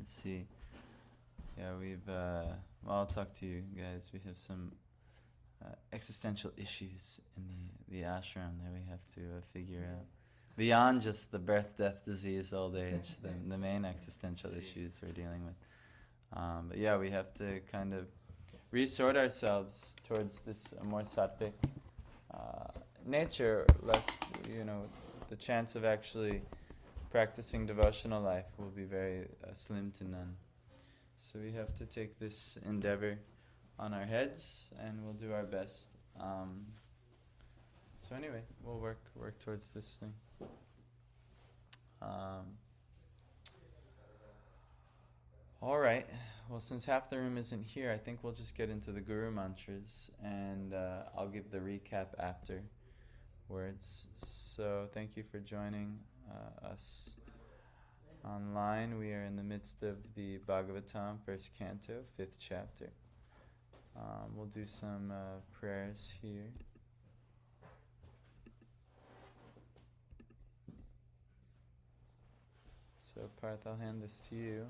Let's see. Yeah, well, I'll talk to you guys. We have some existential issues in the ashram that we have to figure out. Beyond just the birth, death, disease, old age, the main existential issues we're dealing with. But yeah, we have to kind of resort ourselves towards this more sattvic nature, lest, the chance of actually practicing devotional life will be very slim to none. So we have to take this endeavor on our heads, and we'll do our best. So anyway, we'll work towards this thing. All right. Well, since half the room isn't here, I think we'll just get into the Guru mantras, and I'll give the recap afterwards. So thank you for joining us online. We are in the midst of the Bhagavatam, first canto, 5th chapter. We'll do some prayers here. So Parth, I'll hand this to you.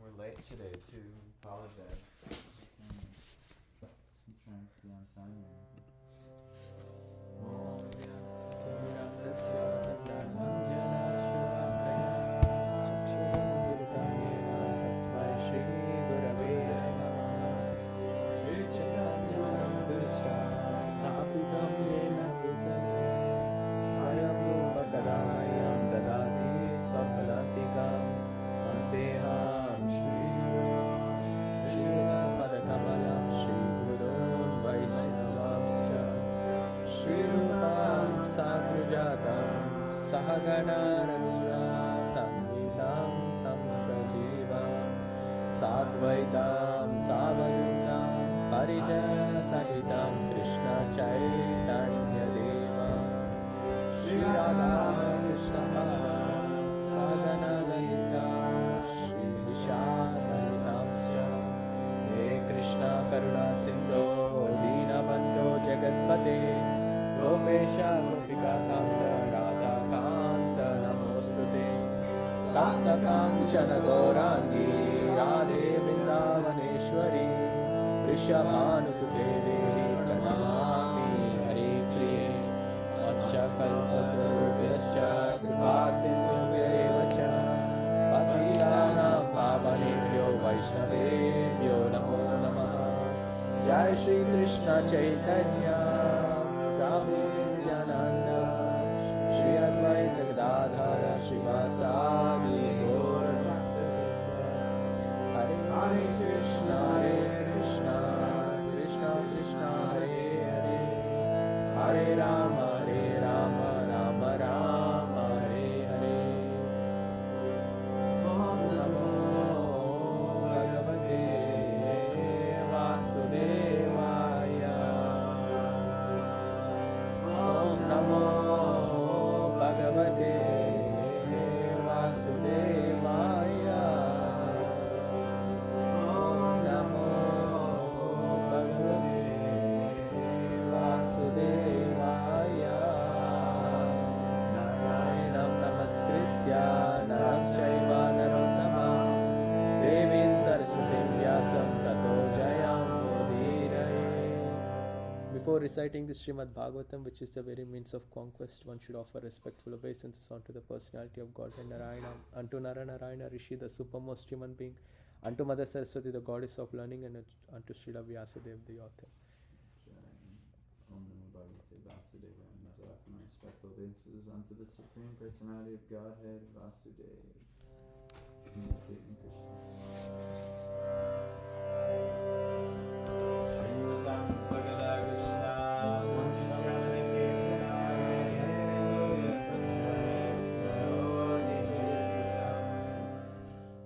We're late today too. Apologize. I'm trying to be on time. Sadvaitam Savadutam Parijana Sahitam Krishna Chaitanya Deva Shri Radha Krishna Sadhana Lalita Shri Vishakanitamscha He Krishna Karuna Sindho Dina Bandho Jagatpate Gopesha Gopika Kanta Radha Kanta Namostute Kanta Kanchana Gaurangi Radhe Vrindavaneshwari Vrishabhanusute Devi Pranamami Hare Priye Vachakalpatarubhyascha Kripasindhubhyaevacha Patitanam Pavanebhyo Vaishnavebhyo Namo Namaha Jai Shri Krishna Chaitanya Prabhu Nityananda Shri Advaita Gadadhara Srivasadi Gaura Hare Krishna, Krishna Krishna, Hare Hare, Hare Rama, Rama Rama, Hare Hare. Om Namo Bhagavate Vasudevaya. Om Namo Bhagavate Vasudevaya. Vasudevaya. Narayanam namaskritya naram chaiva narottama devim saraswatim vyasam tato jayam udiraye. Before reciting the Srimad Bhagavatam, which is the very means of conquest, one should offer respectful obeisances unto the personality of God and Narayana, unto Narayana Rishi, the supermost human being, unto Mother Saraswati, the goddess of learning, and unto Srila Vyasadeva, the author. My respectful obeisances unto the Supreme Personality of Godhead, Vasudeva.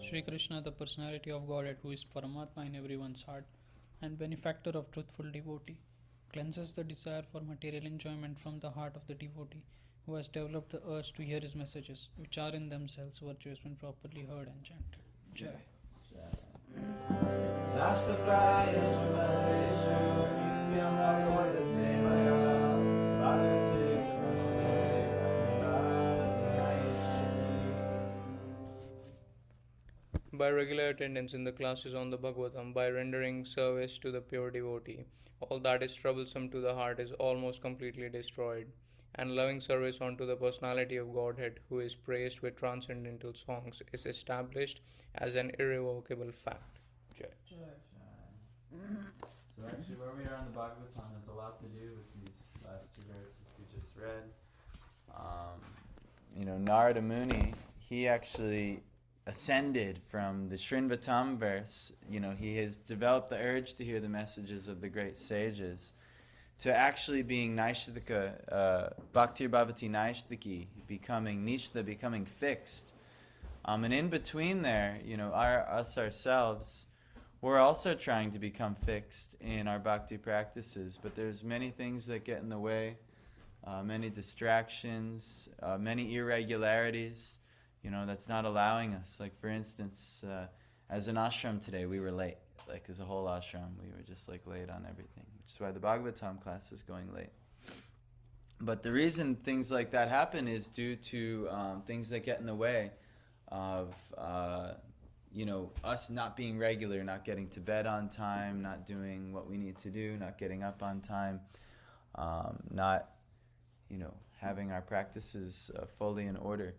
Sri Krishna, the personality of Godhead, who is Paramatma in everyone's heart and benefactor of truthful devotee, cleanses the desire for material enjoyment from the heart of the devotee, who has developed the urge to hear his messages, which are in themselves virtuous when properly heard and chanted. Jai. by regular attendance in the classes on the Bhagavatam, by rendering service to the pure devotee. All that is troublesome to the heart is almost completely destroyed, and loving service unto the personality of Godhead, who is praised with transcendental songs, is established as an irrevocable fact. Jai. So actually where we are on the Bhagavatam has a lot to do with these last two verses we just read. Narada Muni, he actually ascended from the Srinvatam verse. He has developed the urge to hear the messages of the great sages, to actually being Naishthika, Bhaktir Bhavati Naishtiki, becoming Nishtha, becoming fixed. And in between there, ourselves, we're also trying to become fixed in our bhakti practices, but there's many things that get in the way, many distractions, many irregularities, that's not allowing us. Like, for instance, as an ashram today, we were late. Like, as a whole ashram, we were just late on everything, which is why the Bhagavatam class is going late. But the reason things like that happen is due to things that get in the way of us not being regular, not getting to bed on time, not doing what we need to do, not getting up on time, not having our practices fully in order.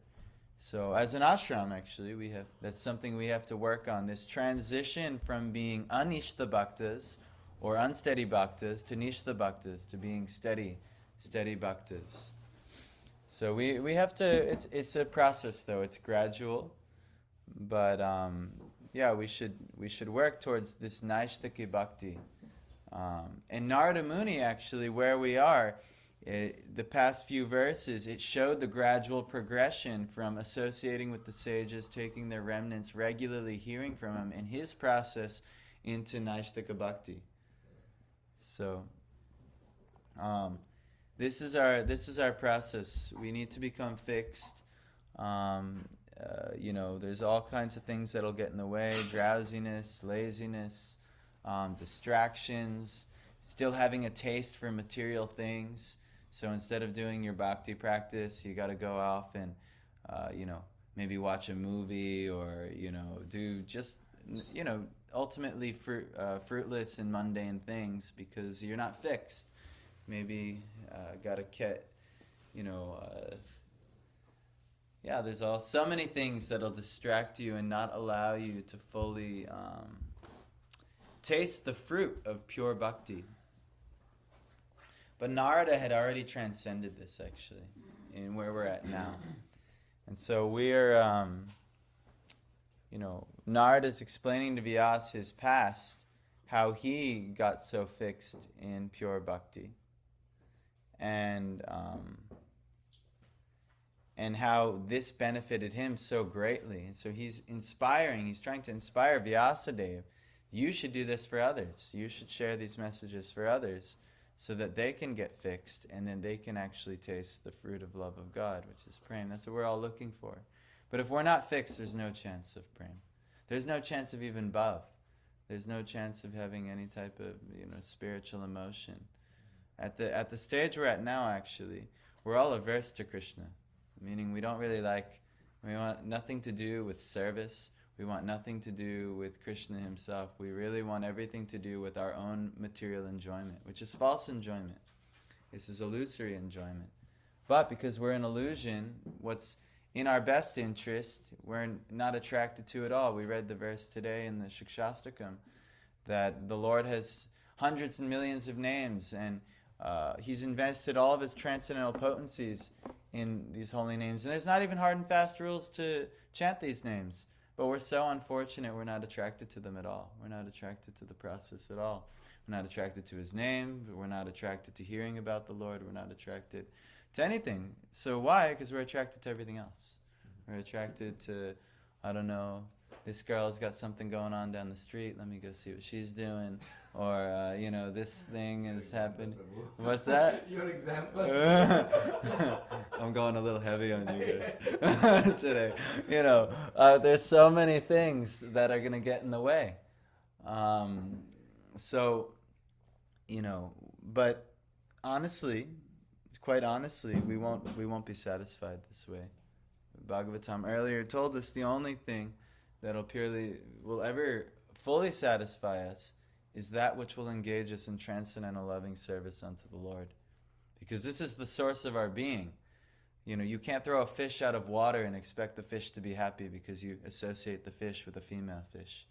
So as an ashram, actually, that's something we have to work on, this transition from being anishta bhaktas or unsteady bhaktas to nishta bhaktas, to being steady bhaktas. So we have to, it's a process though, it's gradual, but we should work towards this naishtiki bhakti. And Narada Muni, actually, where we are, the past few verses, it showed the gradual progression from associating with the sages, taking their remnants, regularly hearing from him, in his process into Naishtika Bhakti. So, this is our process. We need to become fixed. There's all kinds of things that'll get in the way: drowsiness, laziness, distractions, still having a taste for material things. So instead of doing your bhakti practice, you got to go off and, maybe watch a movie, or, do just, ultimately fruitless and mundane things, because you're not fixed. Maybe got to get, there's so many things that'll distract you and not allow you to fully taste the fruit of pure bhakti. But Narada had already transcended this, actually, in where we're at now. And so we're, Narada's explaining to Vyas his past, how he got so fixed in pure bhakti, and how this benefited him so greatly. And so he's trying to inspire Vyasadeva. You should do this for others. You should share these messages for others, so that they can get fixed, and then they can actually taste the fruit of love of God, which is prem. That's what we're all looking for. But if we're not fixed, there's no chance of prem. There's no chance of even bhav. There's no chance of having any type of spiritual emotion. At the stage we're at now, actually, we're all averse to Krishna, meaning we want nothing to do with service. We want nothing to do with Krishna himself. We really want everything to do with our own material enjoyment, which is false enjoyment. This is illusory enjoyment. But because we're in illusion, what's in our best interest, we're not attracted to at all. We read the verse today in the Shikshastakam that the Lord has hundreds and millions of names, and he's invested all of his transcendental potencies in these holy names. And there's not even hard and fast rules to chant these names. But we're so unfortunate we're not attracted to them at all. We're not attracted to the process at all. We're not attracted to his name. We're not attracted to hearing about the Lord. We're not attracted to anything. So why? Because we're attracted to everything else. We're attracted to, I don't know, this girl's got something going on down the street. Let me go see what she's doing. Or, this thing has happened. What's that? Your example. I'm going a little heavy on you guys today. There's so many things that are going to get in the way. But honestly, quite honestly, we won't be satisfied this way. Bhagavatam earlier told us the only thing will ever fully satisfy us is that which will engage us in transcendental loving service unto the Lord. Because this is the source of our being. You can't throw a fish out of water and expect the fish to be happy because you associate the fish with a female fish.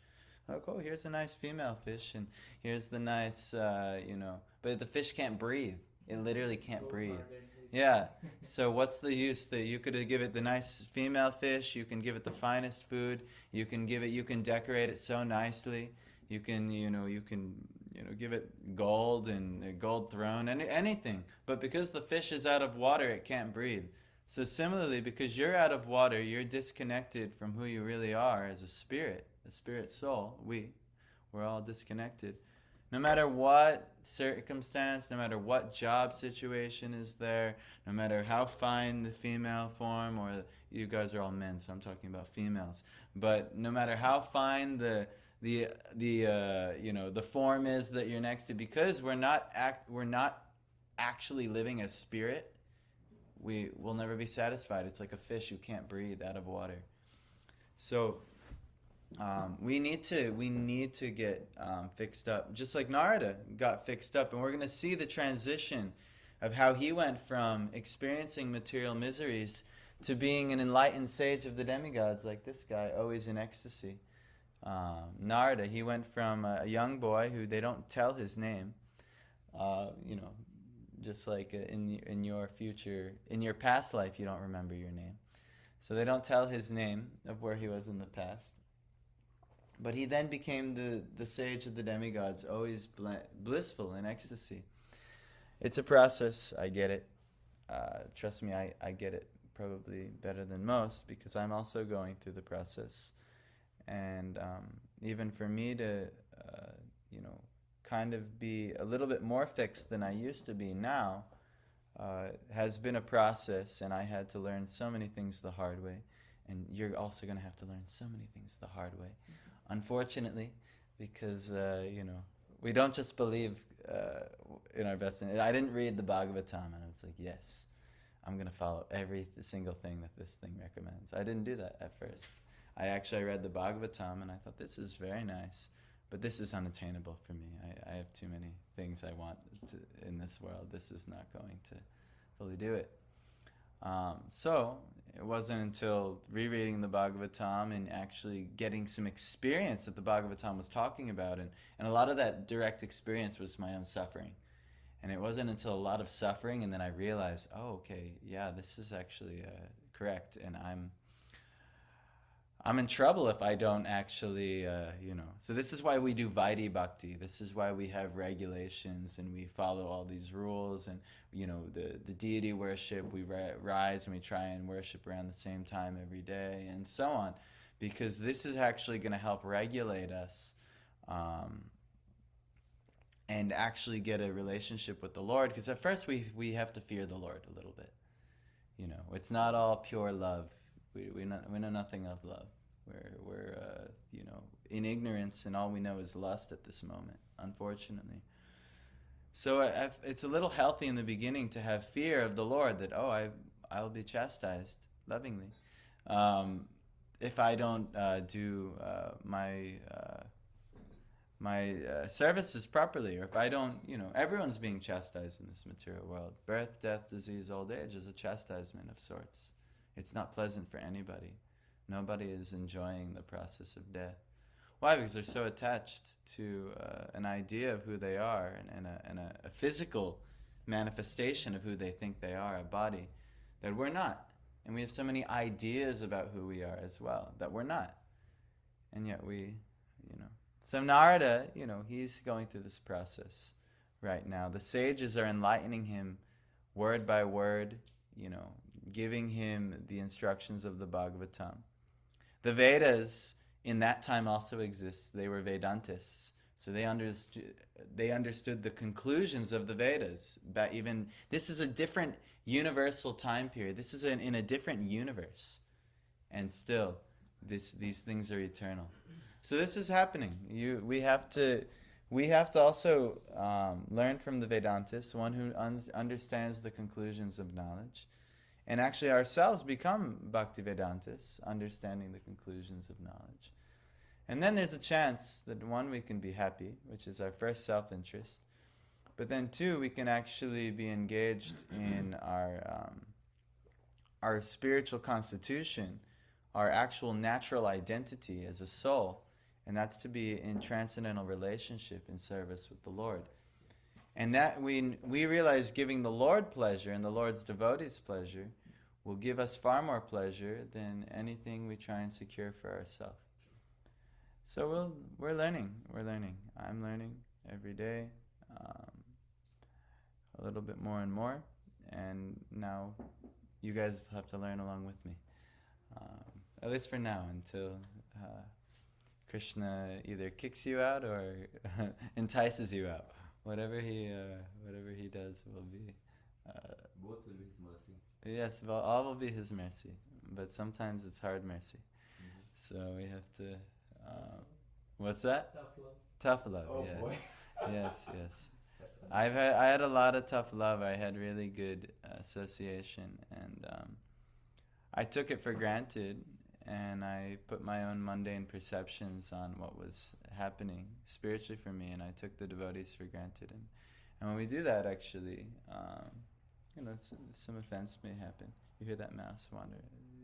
Like, oh, here's a nice female fish, and here's the nice, but the fish can't breathe. It literally can't breathe. Yeah. So what's the use that you could give it the nice female fish? You can give it the finest food. You can decorate it so nicely. You can give it gold and a gold throne and anything. But because the fish is out of water, it can't breathe. So similarly, because you're out of water, you're disconnected from who you really are as a spirit soul. We're all disconnected. No matter what circumstance, no matter what job situation is there, no matter how fine the female form, or you guys are all men, so I'm talking about females. But no matter how fine the form is that you're next to, because we're not actually living as spirit, we will never be satisfied. It's like a fish who can't breathe out of water. So we need to get fixed up, just like Narada got fixed up, and we're going to see the transition of how he went from experiencing material miseries to being an enlightened sage of the demigods, like this guy, always in ecstasy. Narada, he went from a young boy who they don't tell his name, just like in your past life, you don't remember your name, so they don't tell his name of where he was in the past. But he then became the sage of the demigods, always blissful in ecstasy. It's a process. I get it. Trust me, I get it probably better than most, because I'm also going through the process. And even for me to, kind of be a little bit more fixed than I used to be now, has been a process, and I had to learn so many things the hard way. And you're also going to have to learn so many things the hard way. Unfortunately, because, we don't just believe in our best. I didn't read the Bhagavatam, and I was like, yes, I'm going to follow every single thing that this thing recommends. I didn't do that at first. I read the Bhagavatam, and I thought, this is very nice, but this is unattainable for me. I have too many things I want in this world. This is not going to fully do it. So it wasn't until rereading the Bhagavatam and actually getting some experience that the Bhagavatam was talking about, and a lot of that direct experience was my own suffering. And it wasn't until a lot of suffering, and then I realized, oh, okay, yeah, this is actually correct, and I'm in trouble if I don't actually, So this is why we do Vaidhi Bhakti. This is why we have regulations, and we follow all these rules, and, the deity worship, we rise and we try and worship around the same time every day, and so on. Because this is actually going to help regulate us and actually get a relationship with the Lord. Because at first we have to fear the Lord a little bit. It's not all pure love. We know nothing of love. We're in ignorance, and all we know is lust at this moment, unfortunately. So it's a little healthy in the beginning to have fear of the Lord, that I'll be chastised lovingly if I don't do my services properly, or if I don't, everyone's being chastised in this material world. Birth, death, disease, old age is a chastisement of sorts. It's not pleasant for anybody. Nobody is enjoying the process of death. Why? Because they're so attached to an idea of who they are, and a physical manifestation of who they think they are, a body, that we're not. And we have so many ideas about who we are as well, that we're not. And yet So Narada, he's going through this process right now. The sages are enlightening him word by word, giving him the instructions of the Bhagavatam. The Vedas in that time also exist. They were Vedantists, so they understood the conclusions of the Vedas. But even this is a different universal time period. This is in a different universe, and still, these things are eternal. So this is happening. We have to also learn from the Vedantists, one who understands the conclusions of knowledge. and actually ourselves become Bhaktivedantists, understanding the conclusions of knowledge. And then there's a chance that one, we can be happy, which is our first self-interest, but then two, we can actually be engaged in our spiritual constitution, our actual natural identity as a soul, and that's to be in transcendental relationship in service with the Lord. And that we realize giving the Lord pleasure and the Lord's devotees pleasure will give us far more pleasure than anything we try and secure for ourselves. So we're learning. I'm learning every day, a little bit more and more, and now you guys have to learn along with me. At least for now, until Krishna either kicks you out or entices you out. Whatever he does will be. Both will be His mercy. Yes, well, all will be His mercy, but sometimes it's hard mercy. So we have to. What's that? Tough love. Tough love. Oh yeah. boy. Yes. I had a lot of tough love. I had really good association, and I took it for granted, and I put my own mundane perceptions on what was happening spiritually for me, and I took the devotees for granted. And when we do that, actually, some offense may happen. You hear that mouse wander?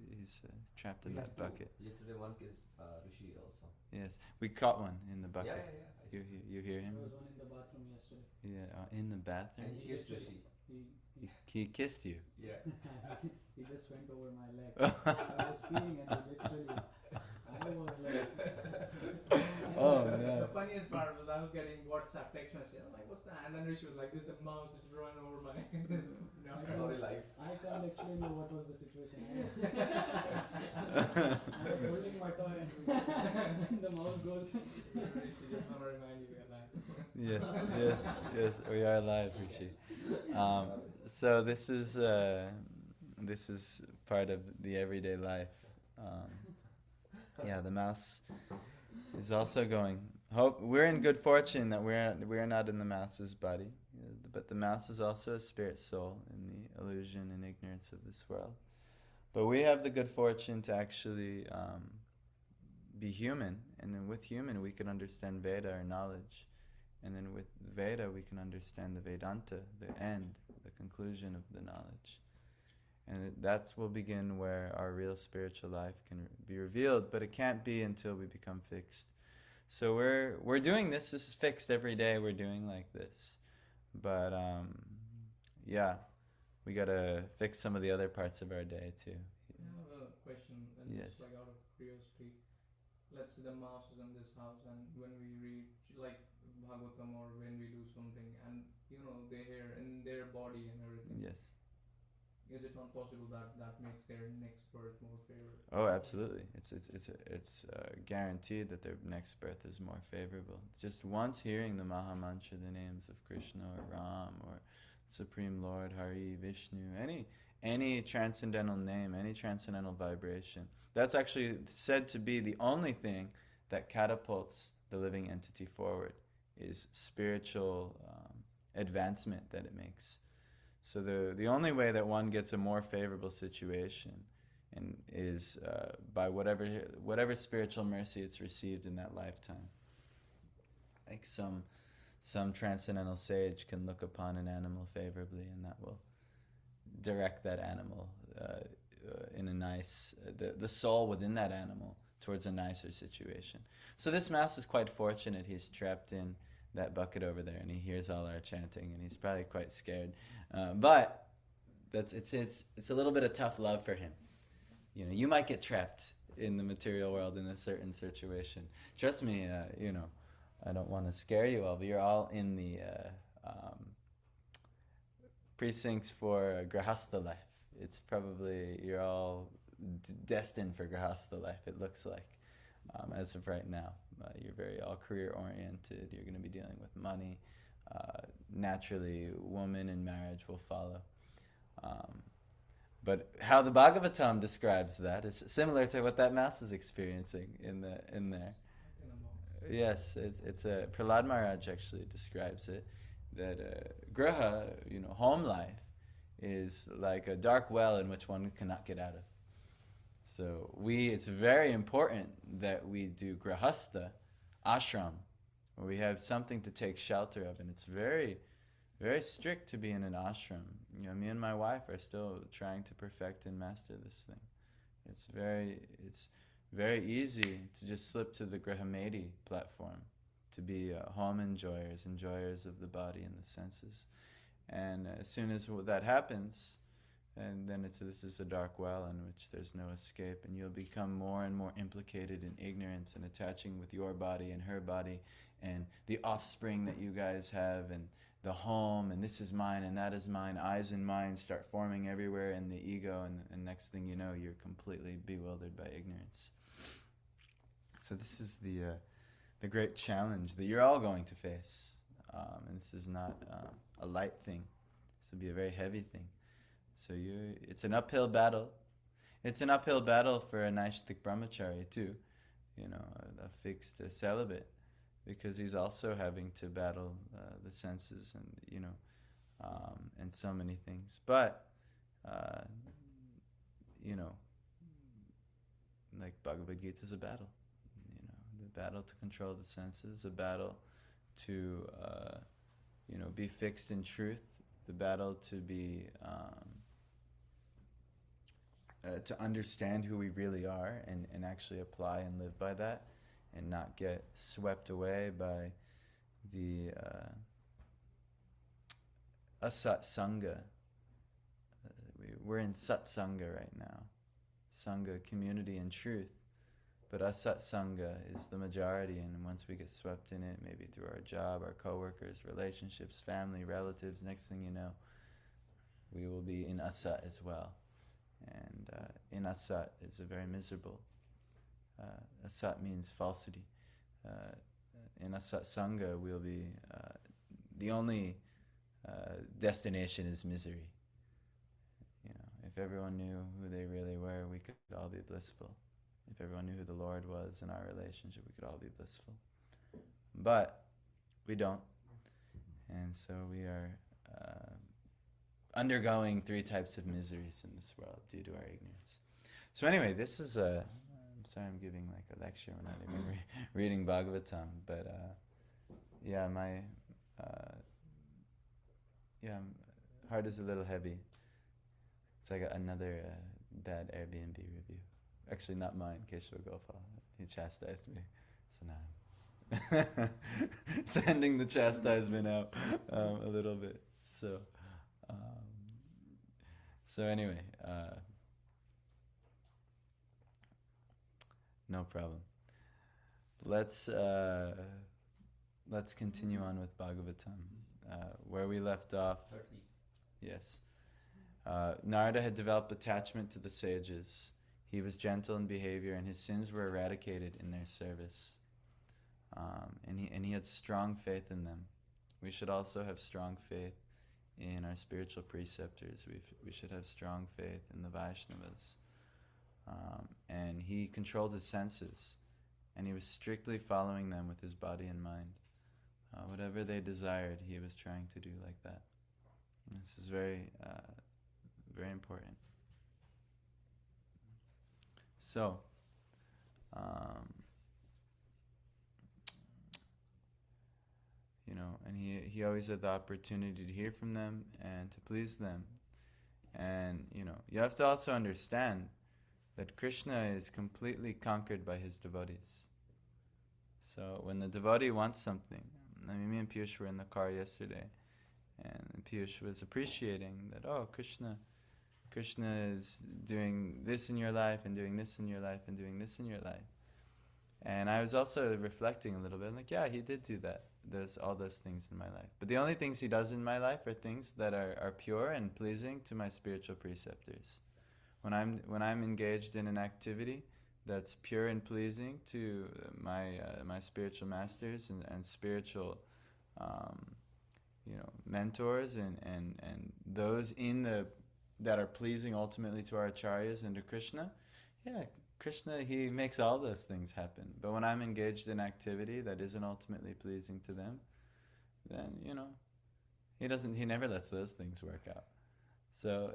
He's trapped in that bucket. Yesterday one kissed Rishi also. Yes, we caught one in the bucket. Yeah. You hear him? There was one in the bathroom yesterday. Yeah, in the bathroom. And he kissed Rishi. He kissed you. Yeah. He just went over my leg. I was peeing and he literally, I was like. Oh no. The funniest part was I was getting WhatsApp text message. I'm like, what's that? And then Rishi was like, this mouse just running over my. Sorry, life. I can't explain you what was the situation. I was holding my toy and the mouse goes. Rishi just want to remind you we're alive. Yes, we are live, Rishi. So this is part of the everyday life. The mouse is also going. We're in good fortune that we're not in the mouse's body, but the mouse is also a spirit soul in the illusion and ignorance of this world. But we have the good fortune to actually be human, and then with human we can understand Veda or knowledge. And then with Veda, we can understand the Vedanta, the end, the conclusion of the knowledge. And that will begin where our real spiritual life can be revealed, but it can't be until we become fixed. So we're doing this. This is fixed every day. We're doing like this. But we got to fix some of the other parts of our day too. I have a question. And Yes. just like out of curiosity, let's say the mouse is in this house, and when we read like Bhagavatam or when we do something, and they hear in their body and everything. Yes. Is it not possible that makes their next birth more favorable? Oh, absolutely. It's guaranteed that their next birth is more favorable. Just once hearing the Maha Mantra, the names of Krishna or Ram or Supreme Lord, Hari, Vishnu, any transcendental name, any transcendental vibration, that's actually said to be the only thing that catapults the living entity forward, is spiritual advancement that it makes. So the only way that one gets a more favorable situation and is by whatever spiritual mercy it's received in that lifetime. Like some transcendental sage can look upon an animal favorably, and that will direct that animal in a nice, the soul within that animal towards a nicer situation. So this mouse is quite fortunate. He's trapped in that bucket over there, and he hears all our chanting, and he's probably quite scared. But it's a little bit of tough love for him. You might get trapped in the material world in a certain situation. Trust me, I don't want to scare you all, but you're all in the precincts for Grahastha life. It's probably, you're all destined for Grahastha life, it looks like, as of right now. You're very all career oriented, you're going to be dealing with money. Naturally, woman in marriage will follow. But how the Bhagavatam describes that is similar to what that mouse is experiencing in there. Yes, it's Prahlad Maharaj actually describes it, that graha, home life, is like a dark well in which one cannot get out of. So it's very important that we do grahastha, ashram, where we have something to take shelter of, and it's very, very strict to be in an ashram. Me and my wife are still trying to perfect and master this thing. It's very easy to just slip to the Grahamedi platform, to be home enjoyers of the body and the senses. And as soon as that happens, and then this is a dark well in which there's no escape, and you'll become more and more implicated in ignorance and attaching with your body and her body and the offspring that you guys have and the home, and this is mine and that is mine. Eyes and minds start forming everywhere in the ego, and next thing you know, you're completely bewildered by ignorance. So this is the great challenge that you're all going to face. And this is not a light thing. This will be a very heavy thing. So it's an uphill battle. It's an uphill battle for a Naishtik brahmachari too, a fixed celibate, because he's also having to battle the senses and and so many things. But like Bhagavad Gita is a battle. The battle to control the senses, a battle to be fixed in truth, the battle to be to understand who we really are and actually apply and live by that, and not get swept away by the asat sangha. We're in satsanga right now, sangha, community and truth. But asat sangha is the majority, and once we get swept in it, maybe through our job, our coworkers, relationships, family, relatives, next thing you know, we will be in asat as well. And in asat is a very miserable. Asat means falsity. In asat sangha, we'll be the only destination is misery. If everyone knew who they really were, we could all be blissful. If everyone knew who the Lord was in our relationship, we could all be blissful. But we don't. And so we are undergoing 3 types of miseries in this world due to our ignorance. So anyway, this is I'm sorry I'm giving like a lecture. We're not even reading Bhagavatam. But my heart is a little heavy. So I got another bad Airbnb review. Actually, not mine, Keshav Gopal. He chastised me. So now I'm sending the chastisement out a little bit. So anyway, no problem. Let's continue on with Bhagavatam. Where we left off. 30. Yes. Narada had developed attachment to the sages. He was gentle in behavior, and his sins were eradicated in their service. And he had strong faith in them. We should also have strong faith in our spiritual preceptors. We should have strong faith in the Vaishnavas. And he controlled his senses, and he was strictly following them with his body and mind. Whatever they desired, he was trying to do like that. And this is very, very important. So, and he always had the opportunity to hear from them and to please them. And, you have to also understand that Krishna is completely conquered by his devotees. So when the devotee wants something, me and Piyush were in the car yesterday, and Piyush was appreciating that, Krishna is doing this in your life and doing this in your life and doing this in your life. And I was also reflecting a little bit, like, yeah, he did do that. There's all those things in my life. But the only things he does in my life are things that are pure and pleasing to my spiritual preceptors. When I'm engaged in an activity that's pure and pleasing to my spiritual masters and spiritual mentors and those that are pleasing ultimately to our acharyas and to Krishna, Krishna, he makes all those things happen. But when I'm engaged in activity that isn't ultimately pleasing to them, then he never lets those things work out. So,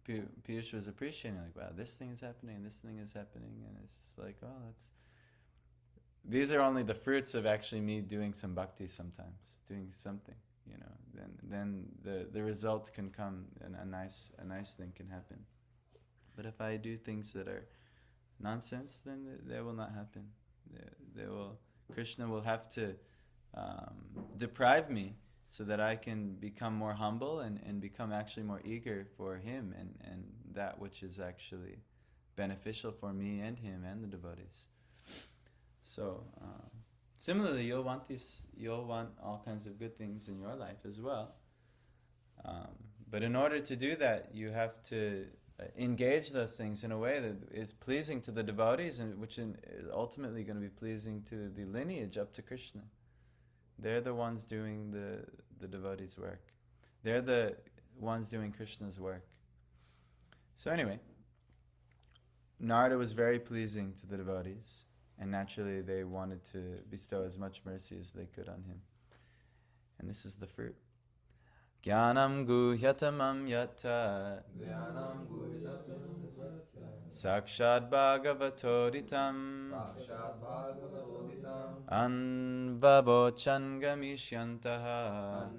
Piyush was appreciating, like, wow, this thing is happening, this thing is happening, and it's just like, oh, these are only the fruits of actually me doing some bhakti sometimes, doing something, then the result can come, and a nice thing can happen. But if I do things that are nonsense, then they will not happen. Krishna will have to deprive me so that I can become more humble and become actually more eager for him and that which is actually beneficial for me and him and the devotees. So similarly, you'll want all kinds of good things in your life as well. But in order to do that, you have to engage those things in a way that is pleasing to the devotees, and which is ultimately going to be pleasing to the lineage up to Krishna. They're the ones doing the devotees' work. They're the ones doing Krishna's work. So anyway, Narada was very pleasing to the devotees, and naturally they wanted to bestow as much mercy as they could on him. And this is the fruit. Jnanam guhyatamam yatta Sakshad Bhagavatoditam Anvabochan Gamisyantaha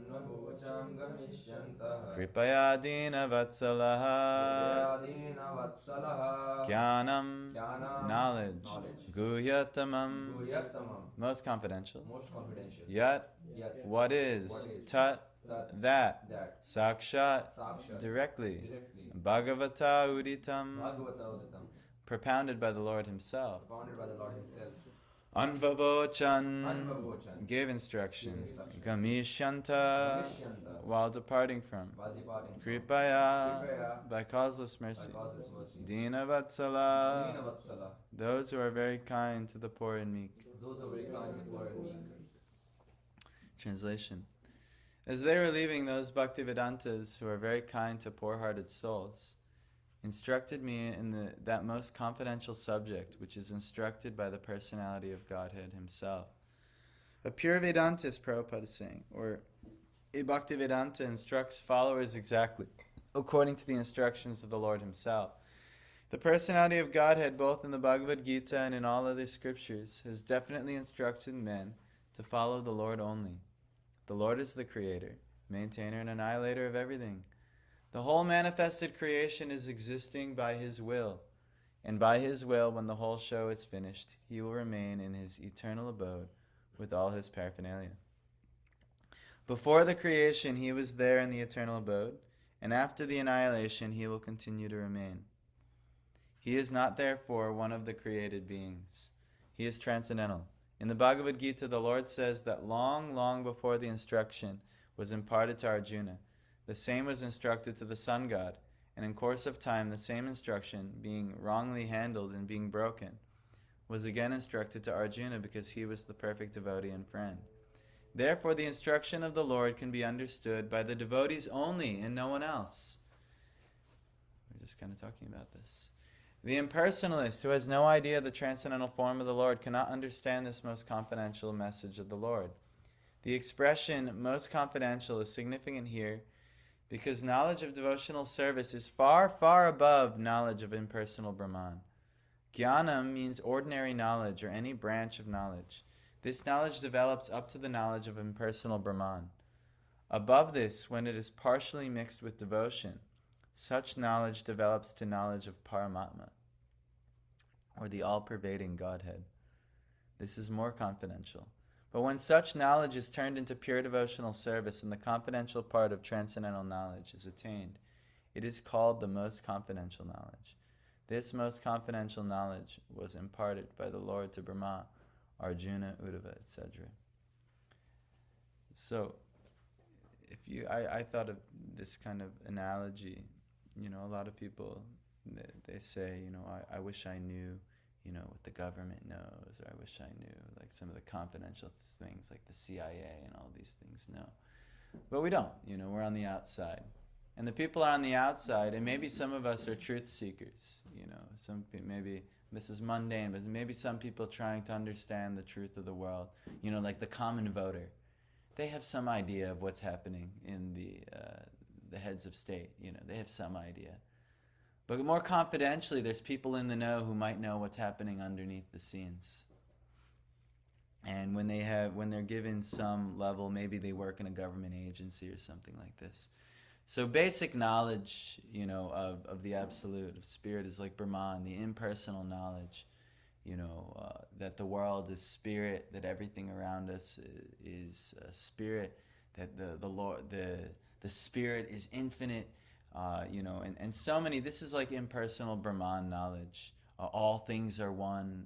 Kripaya Dina Vatsalaha Jnanam knowledge Guhyatamam most confidential Yat what is Tat that Sakshat directly Bhagavata Uditam propounded by the Lord himself. Anvabochan gave instruction. Gamishanta while departing from. Kripaya by causeless mercy. Dina Vatsala those who are very kind to the poor and meek. Translation. As they were leaving, those Bhaktivedantas who are very kind to poor-hearted souls instructed me in that most confidential subject which is instructed by the personality of Godhead himself. A pure Vedantist, Prabhupada is saying, or a Bhaktivedanta instructs followers exactly according to the instructions of the Lord himself. The personality of Godhead, both in the Bhagavad Gita and in all other scriptures, has definitely instructed men to follow the Lord only. The Lord is the creator, maintainer, and annihilator of everything. The whole manifested creation is existing by his will, and by his will, when the whole show is finished, he will remain in his eternal abode with all his paraphernalia. Before the creation, he was there in the eternal abode, and after the annihilation, he will continue to remain. He is not, therefore, one of the created beings. He is transcendental. In the Bhagavad Gita, the Lord says that long, long before the instruction was imparted to Arjuna, the same was instructed to the sun god, and in course of time the same instruction, being wrongly handled and being broken, was again instructed to Arjuna because he was the perfect devotee and friend. Therefore the instruction of the Lord can be understood by the devotees only and no one else. We're just kind of talking about this. The impersonalist who has no idea of the transcendental form of the Lord cannot understand this most confidential message of the Lord. The expression most confidential is significant here because knowledge of devotional service is far, far above knowledge of impersonal Brahman. Jnanam means ordinary knowledge or any branch of knowledge. This knowledge develops up to the knowledge of impersonal Brahman. Above this, when it is partially mixed with devotion, such knowledge develops to knowledge of Paramatma, or the all-pervading Godhead. This is more confidential. But when such knowledge is turned into pure devotional service and the confidential part of transcendental knowledge is attained, it is called the most confidential knowledge. This most confidential knowledge was imparted by the Lord to Brahma, Arjuna, Uddhava, etc. So, I thought of this kind of analogy. A lot of people, they say, I wish I knew, what the government knows, or I wish I knew, like, some of the confidential things, like the CIA and all these things, no. But we don't, we're on the outside. And the people are on the outside, and maybe some of us are truth seekers, maybe this is mundane, but maybe some people trying to understand the truth of the world, like the common voter. They have some idea of what's happening in the heads of state. They have some idea. But more confidentially, there's people in the know who might know what's happening underneath the scenes. And when they're given some level, maybe they work in a government agency or something like this. So basic knowledge, of the absolute, of spirit, is like Brahman, the impersonal knowledge, that the world is spirit, that everything around us is spirit, that the Lord, the spirit is infinite, and so many. This is like impersonal Brahman knowledge. All things are one.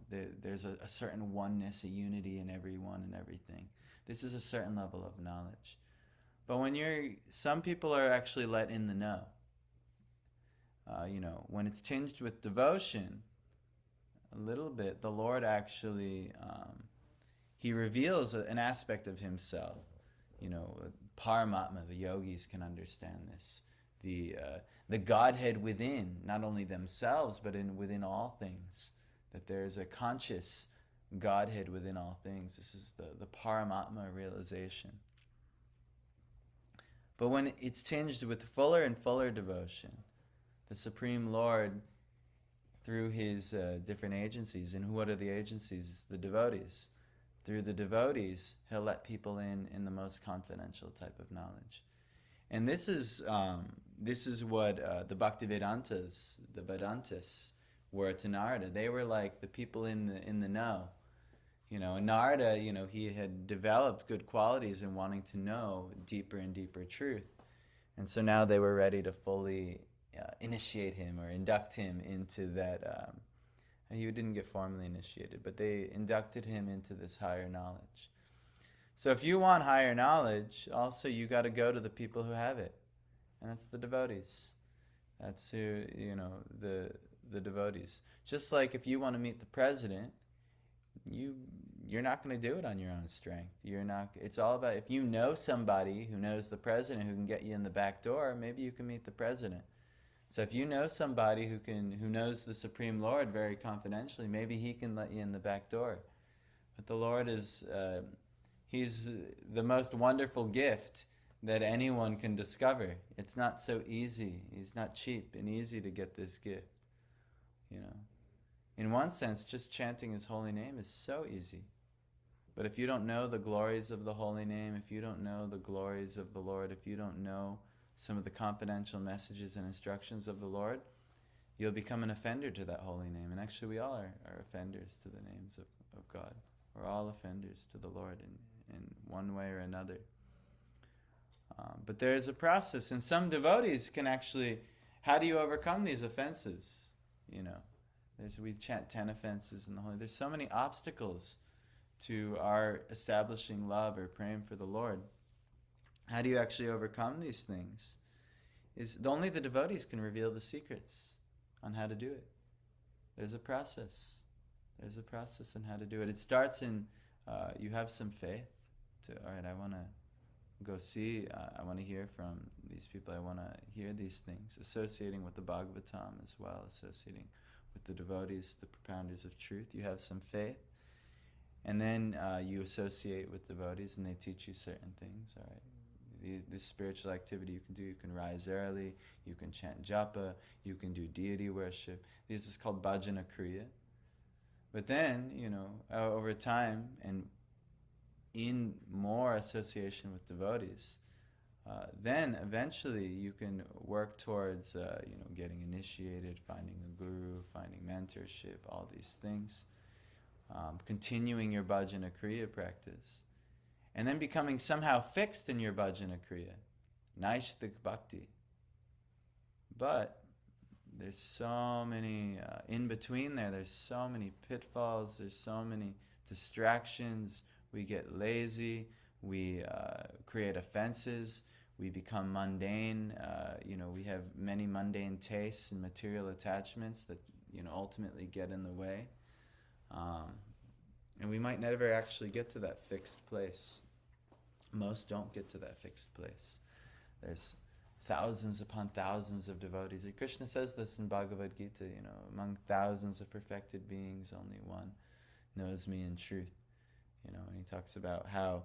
There's a certain oneness, a unity in everyone and everything. This is a certain level of knowledge. But some people are actually let in the know. When it's tinged with devotion, a little bit, the Lord actually, he reveals an aspect of himself. Paramatma, the yogis can understand this. The Godhead within, not only themselves, but within all things. That there's a conscious Godhead within all things. This is the Paramatma realization. But when it's tinged with fuller and fuller devotion, the Supreme Lord, through his different agencies, and what are the agencies? The devotees. Through the devotees, he'll let people in the most confidential type of knowledge. And this is what the Bhaktivedantas, the Vedantists, were to Narada. They were like the people in the know. And Narada, he had developed good qualities in wanting to know deeper and deeper truth. And so now they were ready to fully initiate him or induct him into that. He didn't get formally initiated, but they inducted him into this higher knowledge. So if you want higher knowledge, also you got to go to the people who have it. And that's the devotees. That's who, the devotees. Just like if you want to meet the president, you're not going to do it on your own strength. It's all about, if you know somebody who knows the president who can get you in the back door, maybe you can meet the president. So if you know somebody who knows the Supreme Lord very confidentially, maybe he can let you in the back door. But the Lord is, he's the most wonderful gift that anyone can discover. It's not so easy. He's not cheap and easy to get this gift. In one sense, just chanting his holy name is so easy. But if you don't know the glories of the holy name, if you don't know the glories of the Lord, if you don't know some of the confidential messages and instructions of the Lord, you'll become an offender to that holy name. And actually we all are offenders to the names of God. We're all offenders to the Lord in one way or another. But there's a process, and some devotees can actually, how do you overcome these offenses? We chant 10 offenses in the holy. There's so many obstacles to our establishing love or praying for the Lord. How do you actually overcome these things? Only the devotees can reveal the secrets on how to do it. There's a process. There's a process on how to do it. It starts in, you have some faith. All right, I want to go see, I want to hear from these people. I want to hear these things. Associating with the Bhagavatam as well, associating with the devotees, the propounders of truth. You have some faith. And then you associate with devotees and they teach you certain things. All right. This spiritual activity you can do. You can rise early, you can chant japa, you can do deity worship. This is called bhajana kriya. But then, over time and in more association with devotees, then eventually you can work towards getting initiated, finding a guru, finding mentorship, all these things, continuing your bhajana kriya practice. And then becoming somehow fixed in your bhajana kriya, naishtik bhakti. But there's so many, in between there's so many pitfalls, there's so many distractions. We get lazy, we create offenses, we become mundane, we have many mundane tastes and material attachments that, ultimately get in the way. And we might never actually get to that fixed place. Most don't get to that fixed place. There's thousands upon thousands of devotees. Krishna says this in Bhagavad Gita, among thousands of perfected beings, only one knows me in truth. And he talks about how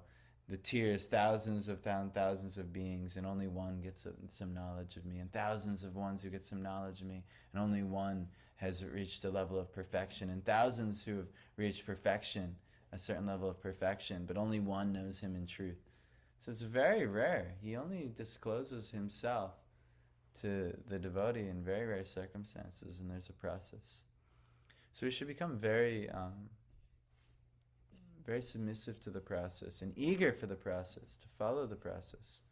the tears, thousands of beings, and only one gets some knowledge of me, and thousands of ones who get some knowledge of me, and only one has reached a level of perfection, and thousands who have reached perfection, a certain level of perfection, but only one knows him in truth. So it's very rare. He only discloses himself to the devotee in very rare circumstances, and there's a process. So we should become very submissive to the process and eager for the process, to follow the process.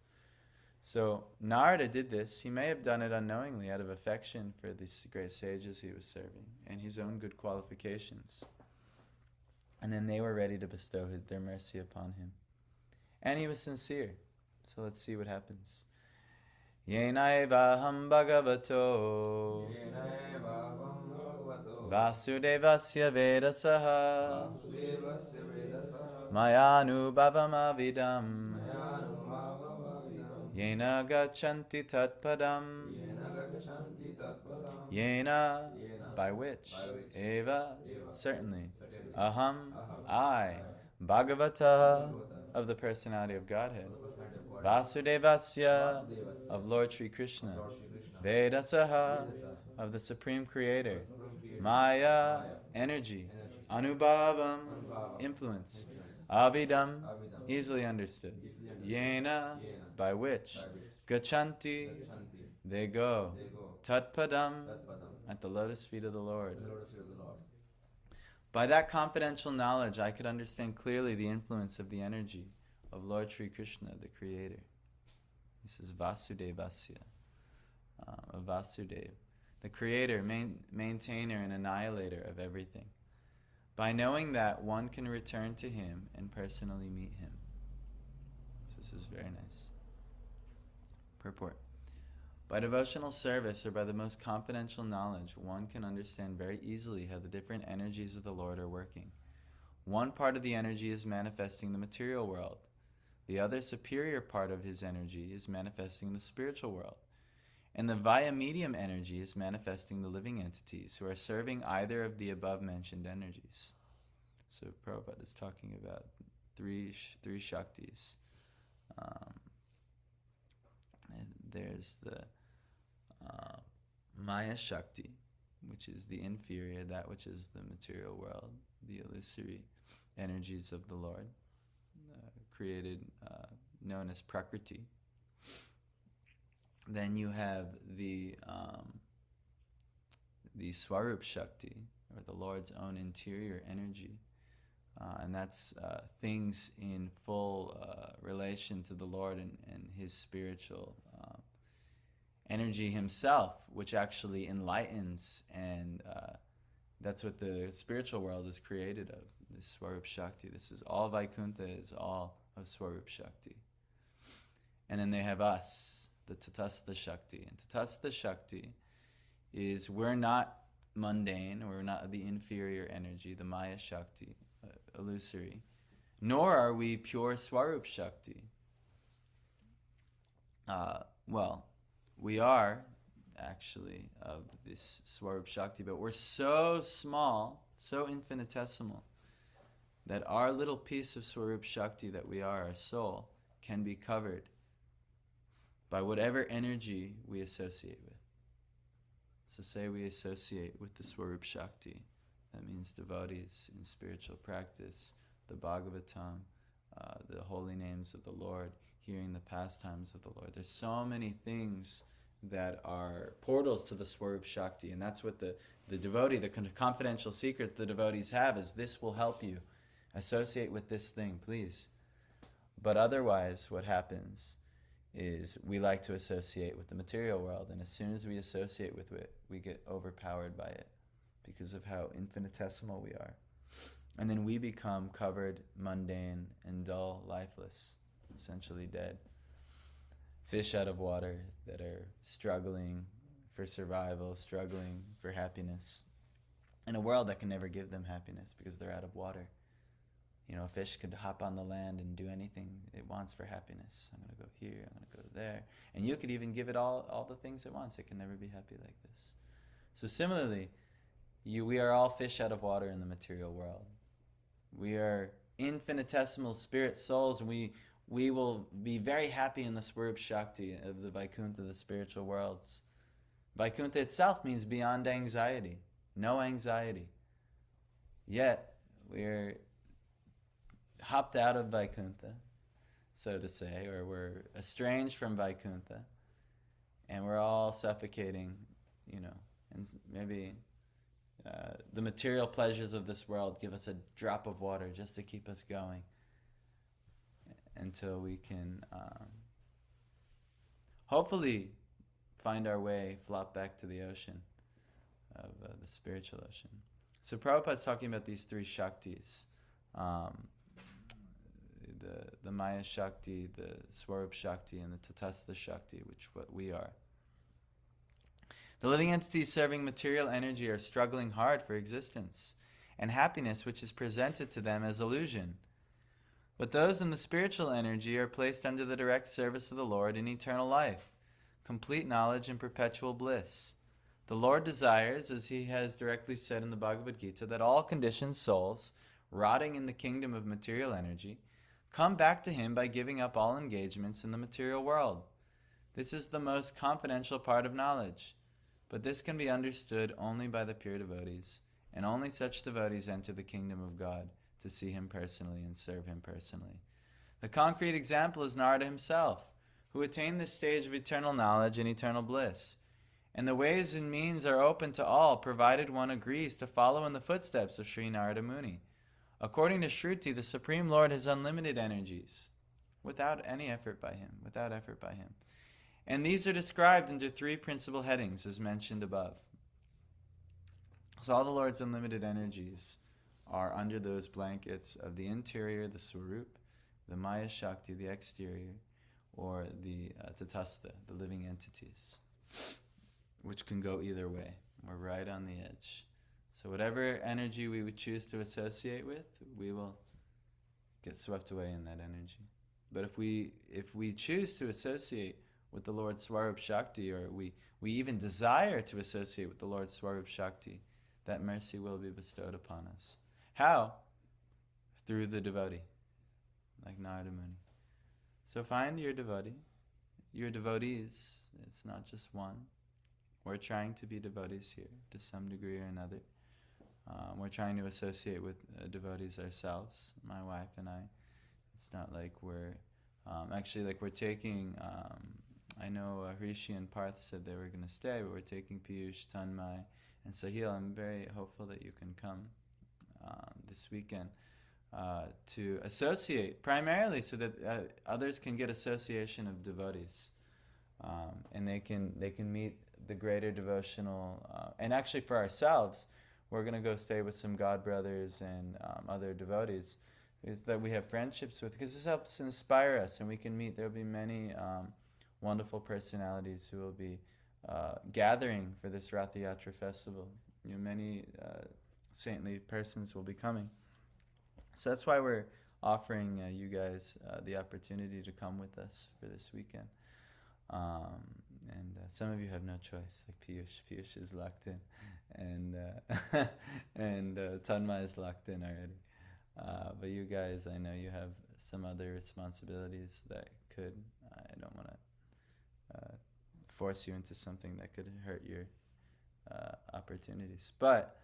So Narada did this. He may have done it unknowingly out of affection for these great sages he was serving and his own good qualifications. And then they were ready to bestow their mercy upon him. And he was sincere. So let's see what happens. Yenaevaham bhagavato vasudevasya vedasaha mayanubhavamavidam yena gachanti tatpadam yena, by which, eva, certainly, aham, I, bhagavata, of the personality of Godhead, vasudevasya, of Lord Sri Krishna, vedasaha, of the Supreme Creator, maya, energy, anubhavam, influence, avidam, easily understood, yena, by which, gachanti, they go, tatpadam, at the lotus feet of the Lord. By that confidential knowledge, I could understand clearly the influence of the energy of Lord Sri Krishna, the Creator. This is Vasudevasya, of Vasudev, the Creator, maintainer, and annihilator of everything. By knowing that, one can return to Him and personally meet Him. So this is very nice. Purport. By devotional service or by the most confidential knowledge, one can understand very easily how the different energies of the Lord are working. One part of the energy is manifesting the material world. The other superior part of his energy is manifesting the spiritual world. And the via medium energy is manifesting the living entities who are serving either of the above mentioned energies. So Prabhupada is talking about three Shaktis. There's the Maya Shakti, which is the inferior, that which is the material world, the illusory energies of the Lord, created, known as Prakriti. Then you have the Swarup Shakti, or the Lord's own interior energy. And that's things in full relation to the Lord and His spiritual energy Himself, which actually enlightens, and that's what the spiritual world is created of, this Swarup Shakti. This is all Vaikuntha, is all of Swarup Shakti. And then they have us, the Tatastha Shakti. And Tatastha Shakti is, we're not mundane, we're not the inferior energy, the Maya Shakti, illusory, nor are we pure Swarup Shakti. Well, we are actually of this Swarup Shakti, but we're so small, so infinitesimal, that our little piece of Swarup Shakti that we are, our soul, can be covered by whatever energy we associate with. So say we associate with the Swarup Shakti. That means devotees in spiritual practice, the Bhagavatam, the holy names of the Lord, hearing the pastimes of the Lord. There's so many things that are portals to the Swarup Shakti, and that's what the devotee, the confidential secret the devotees have, is this will help you. Associate with this thing, please. But otherwise, what happens is we like to associate with the material world, and as soon as we associate with it, we get overpowered by it because of how infinitesimal we are. And then we become covered, mundane, and dull, lifeless, essentially dead. Fish out of water that are struggling for survival, struggling for happiness, in a world that can never give them happiness because they're out of water. You know, a fish could hop on the land and do anything it wants for happiness. I'm going to go here, I'm going to go there. And you could even give it all the things it wants. It can never be happy like this. So similarly, we are all fish out of water in the material world. We are infinitesimal spirit souls, and we will be very happy in the Swarup Shakti of the Vaikuntha, the spiritual worlds. Vaikuntha itself means beyond anxiety, no anxiety. Yet, we're hopped out of Vaikuntha, so to say, or we're estranged from Vaikuntha, and we're all suffocating, and maybe the material pleasures of this world give us a drop of water just to keep us going until we can hopefully find our way, flop back to the ocean of the spiritual ocean. So Prabhupada's talking about these three Shaktis, the Maya Shakti, the Swarup Shakti, and the Tatastha Shakti, which what we are. The living entities serving material energy are struggling hard for existence and happiness, which is presented to them as illusion. But those in the spiritual energy are placed under the direct service of the Lord in eternal life, complete knowledge, and perpetual bliss. The Lord desires, as he has directly said in the Bhagavad Gita, that all conditioned souls, rotting in the kingdom of material energy, come back to him by giving up all engagements in the material world. This is the most confidential part of knowledge, but this can be understood only by the pure devotees, and only such devotees enter the kingdom of God to see him personally and serve him personally. The concrete example is Narada himself, who attained this stage of eternal knowledge and eternal bliss. And the ways and means are open to all, provided one agrees to follow in the footsteps of Sri Narada Muni. According to Shruti, the Supreme Lord has unlimited energies, without any effort by him, And these are described under three principal headings, as mentioned above. So all the Lord's unlimited energies are under those blankets of the interior, the Swarup, the Maya Shakti, the exterior, or the Tatastha, the living entities, which can go either way. We're right on the edge. So whatever energy we would choose to associate with, we will get swept away in that energy. But if we choose to associate with the Lord Swarup Shakti, or we even desire to associate with the Lord Swarup Shakti, that mercy will be bestowed upon us. How? Through the devotee, like Narada Muni. So find your devotee, your devotees. It's not just one. We're trying to be devotees here to some degree or another. We're trying to associate with devotees ourselves, my wife and I. It's not like we're we're taking, I know Rishi and Parth said they were going to stay, but we're taking Piyush, Tanmay, and Sahil. I'm very hopeful that you can come this weekend to associate, primarily so that others can get association of devotees, and they can meet the greater devotional, and actually for ourselves, we're going to go stay with some God brothers and other devotees is that we have friendships with, because this helps inspire us, and we can meet. There will be many wonderful personalities who will be gathering for this Rath Yatra festival. Many saintly persons will be coming. So that's why we're offering you guys the opportunity to come with us for this weekend. And some of you have no choice, like Piyush. Piyush is locked in, and Tanmay is locked in already. But you guys, I know you have some other responsibilities that could, I don't want to force you into something that could hurt your opportunities. But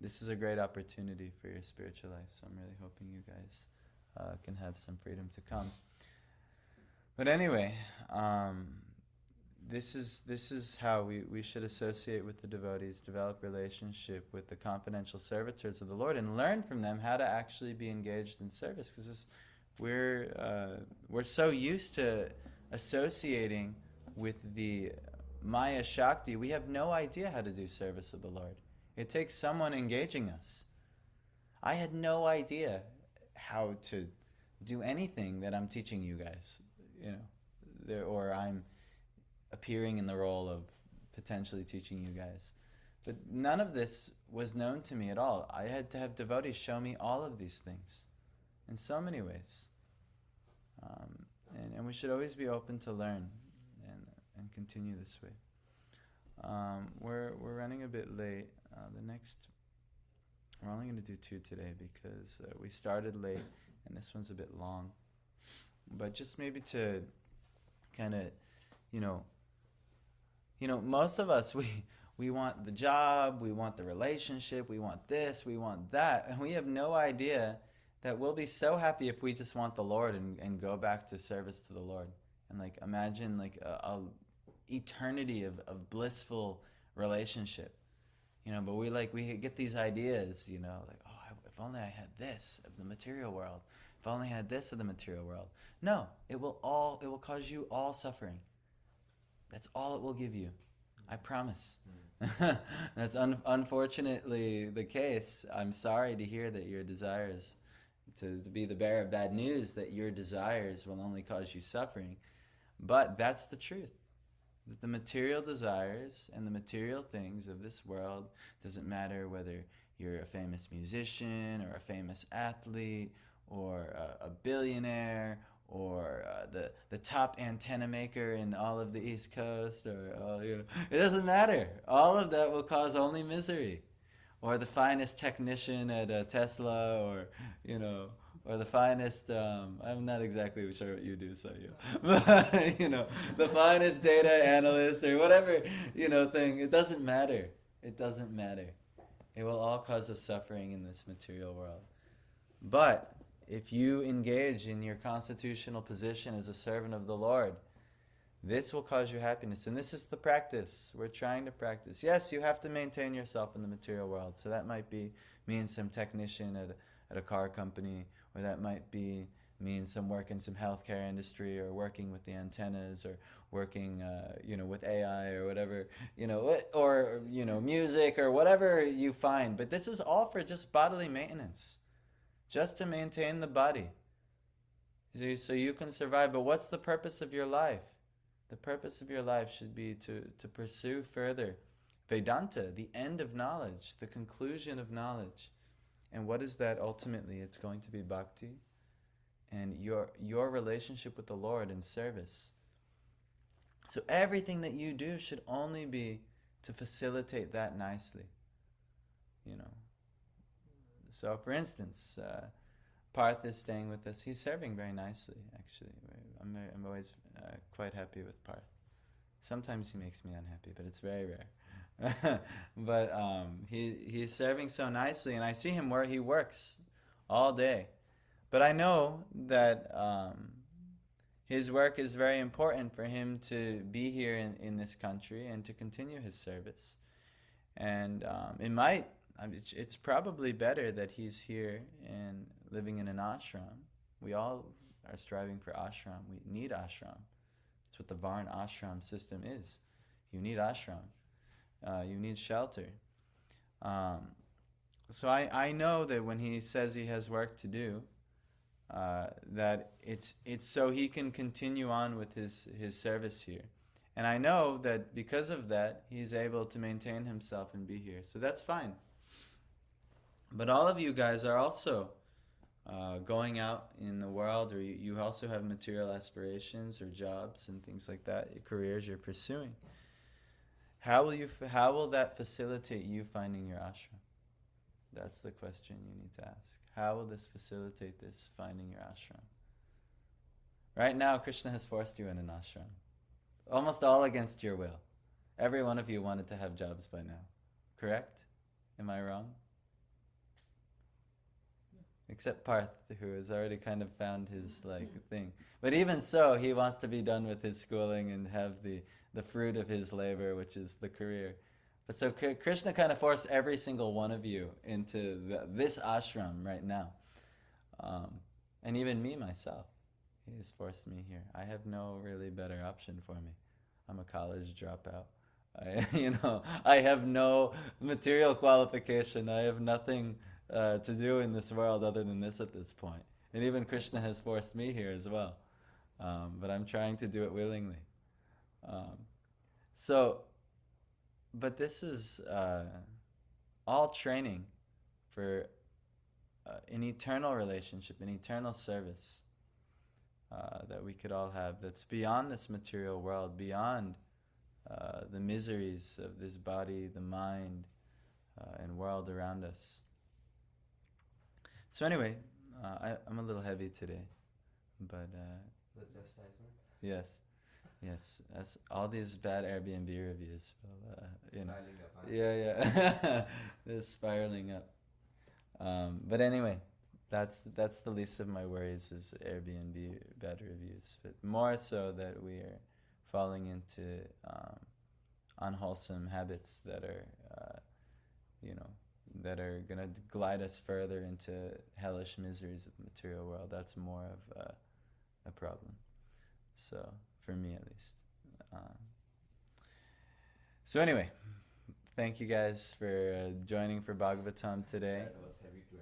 this is a great opportunity for your spiritual life, so I'm really hoping you guys can have some freedom to come. But anyway, this is how we should associate with the devotees, develop relationship with the confidential servitors of the Lord, and learn from them how to actually be engaged in service. Because we're so used to associating with the Maya Shakti, we have no idea how to do service of the Lord. It takes someone engaging us. I had no idea how to do anything that I'm teaching you guys. Or I'm appearing in the role of potentially teaching you guys. But none of this was known to me at all. I had to have devotees show me all of these things in so many ways. And we should always be open to learn and continue this way. We're running a bit late. we're only going to do 2 today because we started late and this one's a bit long. But just maybe to kind of, you know, most of us, we want the job, we want the relationship, we want this, we want that, and we have no idea that we'll be so happy if we just want the Lord and go back to service to the Lord. And like imagine like a eternity of blissful relationship, but we get these ideas, like, oh, if only I had this of the material world, if I only had this of the material world. No, it will cause you all suffering. That's all it will give you. I promise. That's unfortunately the case. I'm sorry to hear that your desires, to be the bearer of bad news, that your desires will only cause you suffering. But that's the truth. That the material desires and the material things of this world, doesn't matter whether you're a famous musician or a famous athlete or a billionaire or the top antenna maker in all of the East Coast, or it doesn't matter. All of that will cause only misery. Or the finest technician at Tesla, or the finest. I'm not exactly sure what you do, so but the finest data analyst or whatever thing. It doesn't matter. It doesn't matter. It will all cause us suffering in this material world. But if you engage in your constitutional position as a servant of the Lord, this will cause you happiness. And this is the practice. We're trying to practice. Yes, you have to maintain yourself in the material world. So that might mean some technician at a car company, or that might mean some work in some healthcare industry, or working with the antennas, or working with AI or whatever, or music or whatever you find. But this is all for just bodily maintenance. Just to maintain the body, so you can survive. But what's the purpose of your life? The purpose of your life should be to pursue further Vedanta, the end of knowledge, the conclusion of knowledge. And what is that ultimately? It's going to be bhakti and your relationship with the Lord in service. So everything that you do should only be to facilitate that nicely. So, for instance, Parth is staying with us. He's serving very nicely, actually. I'm always quite happy with Parth. Sometimes he makes me unhappy, but it's very rare. But he's serving so nicely, and I see him where he works all day. But I know that his work is very important for him to be here in this country and to continue his service. And it's probably better that he's here and living in an ashram. We all are striving for ashram. We need ashram. That's what the Varn ashram system is. You need ashram. You need shelter. So I know that when he says he has work to do, that it's so he can continue on with his service here. And I know that because of that, he's able to maintain himself and be here. So that's fine. But all of you guys are also going out in the world, or you also have material aspirations or jobs and things like that, careers you're pursuing. How will that facilitate you finding your ashram? That's the question you need to ask. How will this facilitate this finding your ashram? Right now, Krishna has forced you in an ashram. Almost all against your will. Every one of you wanted to have jobs by now. Correct? Am I wrong? Except Parth, who has already kind of found his thing. But even so, he wants to be done with his schooling and have the fruit of his labor, which is the career. But so Krishna kind of forced every single one of you into this ashram right now. And even me, myself. He has forced me here. I have no really better option for me. I'm a college dropout. I have no material qualification. I have nothing to do in this world other than this at this point. And even Krishna has forced me here as well. But I'm trying to do it willingly. But this is all training for an eternal relationship, an eternal service that we could all have, that's beyond this material world, beyond the miseries of this body, the mind, and world around us. So anyway, I'm a little heavy today, but The chastisement. yes, yes. As all these bad Airbnb reviews, well, you know, Smiling up. Huh? yeah, they're spiraling up. But anyway, that's the least of my worries is Airbnb bad reviews, but more so that we are falling into unwholesome habits that are, you know, that are gonna glide us further into hellish miseries of the material world. That's more of a problem. So for me, at least. So anyway, thank you guys for joining for Bhagavatam today. That was heavy to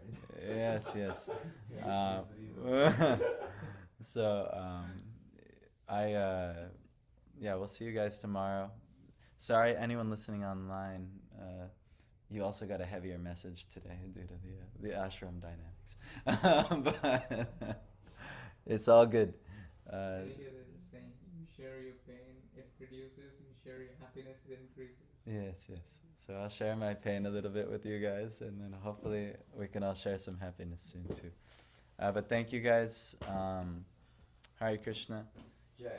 end. Yes, yes. Yes, So yeah, we'll see you guys tomorrow. Sorry, anyone listening online. You also got a heavier message today due to the ashram dynamics, but it's all good. I hear there's a saying: you share your pain, it reduces; you share your happiness, it increases. Yes, yes. So I'll share my pain a little bit with you guys, and then hopefully we can all share some happiness soon too. But thank you guys. Hare Krishna. Jai.